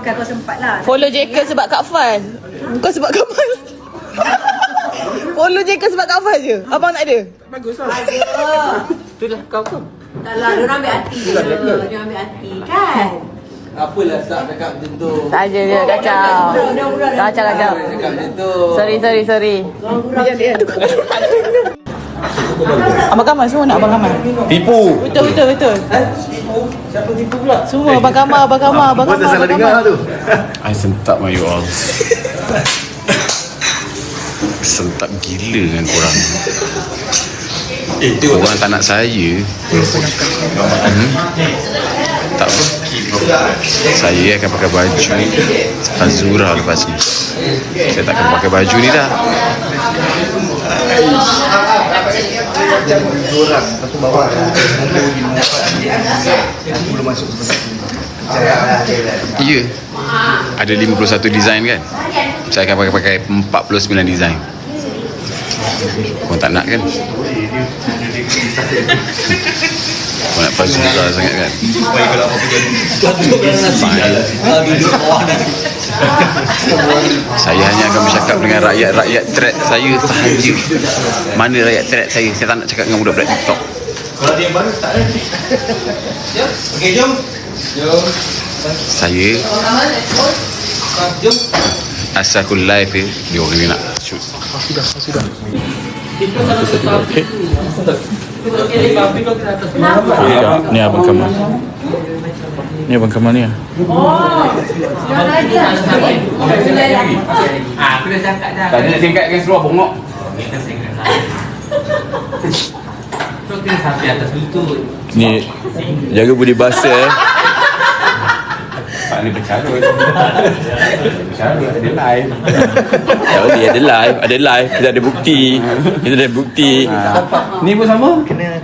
Kau sempat lah. Follow Jekyll sebab Kak Faz. Bukan sebab Kamal. Follow Jekyll sebab Kak Faz je. Abang tak ada? Bagus lah. Itulah kau ke? Tak lah, dia ambil hati je. Dia ambil hati kan. Apalah tak cakap macam tu. Tak je dia kacau. Kacau. Cakap macam tu. Sorry. Abang Kamal semua nak Abang Kamal. Tipu. Betul. Siapa tipu pula? Semua Abang Kamal. Kau tak salah dengar tu. I sentak my you all. Sentak gila dengan korang. Korang tak nak saya. Tak apa. Saya akan pakai baju Azura lepas ni. Saya tak akan pakai baju ni dah. Ya. Ada 51 design kan? Saya akan pakai 49 design. Kau tak nak kan? Kau nak Fazura sangat kan? Saya hanya akan bercakap dengan rakyat thread saya sahaja. Mana rakyat thread saya? Saya tak nak cakap dengan budak-budak TikTok. Kalau dia baru tak ada. Okey, jom. Saya Jom. asal aku live dia orang ni nak shoot. Sudah. Ni Abang Kamal. Ni Abang Kamal ni. Aku dah cakap dah. Tak ada nak singkat dengan seluar bongok. Kau kena sampai atas lutut. Ni jaga budi bahasa Pak ni bercarut. Ada live. Tak boleh ada live. Kita ada bukti. Ni pun sama. Kena